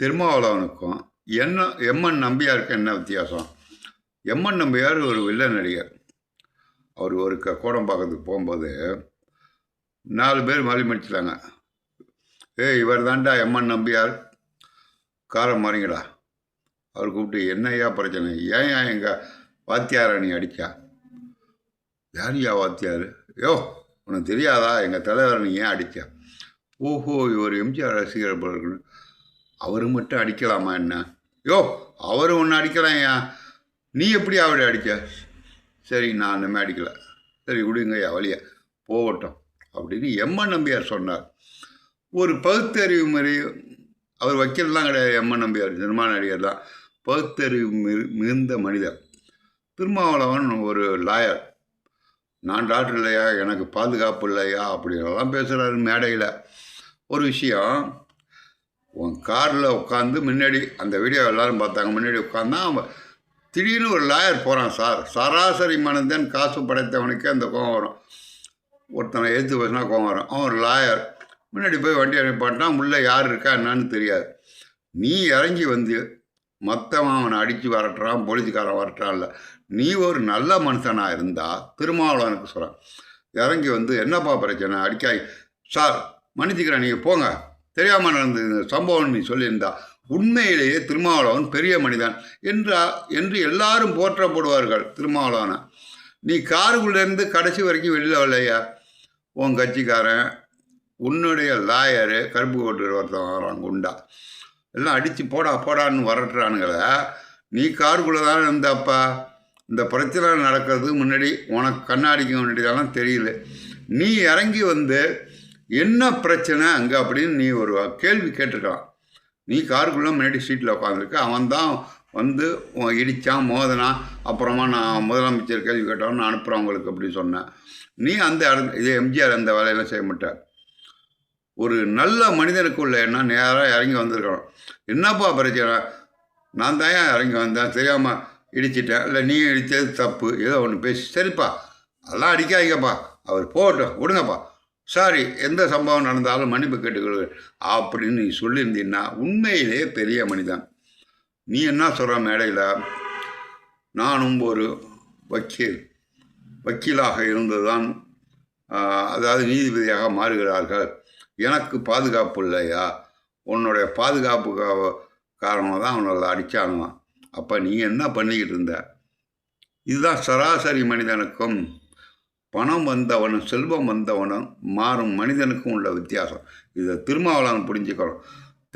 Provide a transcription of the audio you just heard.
திருமாவளவனுக்கும் MN நம்பியாருக்கும் என்ன வித்தியாசம்? MN Nambiar ஒரு வில்லன் நடிகர். அவர் ஒரு கோடம்பாக்கத்துக்கு போகும்போது 4 பேர் மாறி மடிச்சிட்டாங்க. இவர் தாண்டா எம்என் நம்பியார், காரம் மாறிங்கடா. அவர் கூப்பிட்டு, என்னையா பிரச்சனை? ஏன் எங்கள் வாத்தியாரை நீ அடித்தா? யாரையா வாத்தியார்? உனக்கு தெரியாதா? எங்கள் தலைவரை நீ ஏன் அடித்தா? ஓஹோ, இவர் எம்ஜிஆர் ரசிகர் போல இருக்கு. அவரு மட்டும் அடிக்கலாமா என்ன? அவரு ஒன்று அடிக்கலாம்யா, நீ எப்படி அவரை அடிக்க? சரி, நான் இனிமேல் அடிக்கலை. சரி விடுங்கய்யா, வழியா போகட்டும் அப்படின்னு எம்என் நம்பியார் சொன்னார். ஒரு பகுத்தறிவு மாதிரி, அவர் வக்கீல்லாம் கிடையாது. எம்என் நம்பியார் சினிமா நடிகர் தான், பகுத்தறிவு மிகுந்த மனிதர். திருமாவளவன் ஒரு லாயர். நான் டாக்டர் இல்லையா, எனக்கு பாதுகாப்பு இல்லையா அப்படின்லாம் பேசுகிறாரு மேடையில். ஒரு விஷயம், உன் காரில் உட்காந்து முன்னாடி, அந்த வீடியோ எல்லோரும் பார்த்தாங்க, முன்னாடி உட்காந்தா அவன் திடீர்னு ஒரு லாயர் போகிறான். சராசரி மனிதன் காசு படைத்தவனுக்கே அந்த கோவம் வரும். ஒருத்தனை எழுத்து பேசினா கோவம் வரும். அவன் ஒரு லாயர் முன்னாடி போய் வண்டி அனுப்பாட்டான். உள்ளே யார் இருக்கா என்னான்னு தெரியாது. நீ இறங்கி வந்து மற்றவன் அவனை அடித்து வரட்டுறான், போலீஸ்காரன் வரட்டான்ல, நீ ஒரு நல்ல மனுஷனாக இருந்தால் திருமாவளவனுக்கு சொல்கிறான், இறங்கி வந்து என்னப்பா பிரச்சனை, அடிக்காய் சார் மன்னிச்சுக்கிறேன், நீங்கள் போங்க, தெரியாமல் நடந்த சம்பவம் நீ சொல்லியிருந்தா உண்மையிலேயே திருமாவளவன் பெரிய மனிதன் என்று எல்லாரும் போற்றப்படுவார்கள் திருமாவளவனை. நீ காருக்குள்ளேருந்து கடைசி வரைக்கும் வெளியில் வரலையா? உன் கட்சிக்காரன், உன்னுடைய லாயரு, கருப்பு கோட்டு ஒருத்தன் வரான் குண்டா, எல்லாம் அடித்து போடான்னு வரட்டுறானுங்கள. நீ காருக்குள்ளே தானே இருந்தப்பா இந்த பிரச்சனை நடக்கிறது முன்னாடி உனக்கு கண்ணாடிக்கு முன்னாடிதான் தெரியல. நீ இறங்கி வந்து என்ன பிரச்சனை அங்கே அப்படின்னு நீ ஒரு கேள்வி கேட்டிருக்கலாம். நீ காருக்குள்ளே முன்னாடி சீட்டில் உட்காந்துருக்க, அவன் தான் வந்து இடித்தான், மோதனான், அப்புறமா நான் முதலமைச்சர் கேள்வி கேட்டவன் நான் அனுப்புகிறவங்களுக்கு அப்படி சொன்னேன். நீ அந்த இதே எம்ஜிஆர் அந்த வேலையெல்லாம் செய்ய மாட்டார். ஒரு நல்ல மனிதனுக்குள்ள என்ன நேராக இறங்கி வந்திருக்கணும். என்னப்பா பிரச்சனை? நான் தான் இறங்கி வந்தேன், தெரியாமல் இடிச்சிட்டேன், இல்லை நீ இடித்தது தப்பு, ஏதோ ஒன்று பேசி, சரிப்பா அதெல்லாம் அடிக்காதீங்கப்பா, அவர் போகட்டும் விடுங்கப்பா, சாரி, எந்த சம்பவம் நடந்தாலும் மன்னிப்பு கேட்டுக்கொள்க அப்படின்னு நீ சொல்லியிருந்தீன்னா உண்மையிலே பெரிய மனிதன். நீ என்ன சொல்கிற மேடையில், நானும் ஒரு வக்கீலாக இருந்துதான் அதாவது நீதிபதியாக மாறுகிறார்கள், எனக்கு பாதுகாப்பு இல்லையா? உன்னுடைய பாதுகாப்பு காரணமாக தான் அவனை அடித்தானுவான். அப்போ நீ என்ன பண்ணிக்கிட்டு இருந்த? இதுதான் சராசரி மனிதனுக்கும் பணம் வந்தவனும் செல்வம் வந்தவனும் மாறும் மனிதனுக்கும் உள்ள வித்தியாசம். இதை திருமாவளவன் புரிஞ்சுக்கணும்.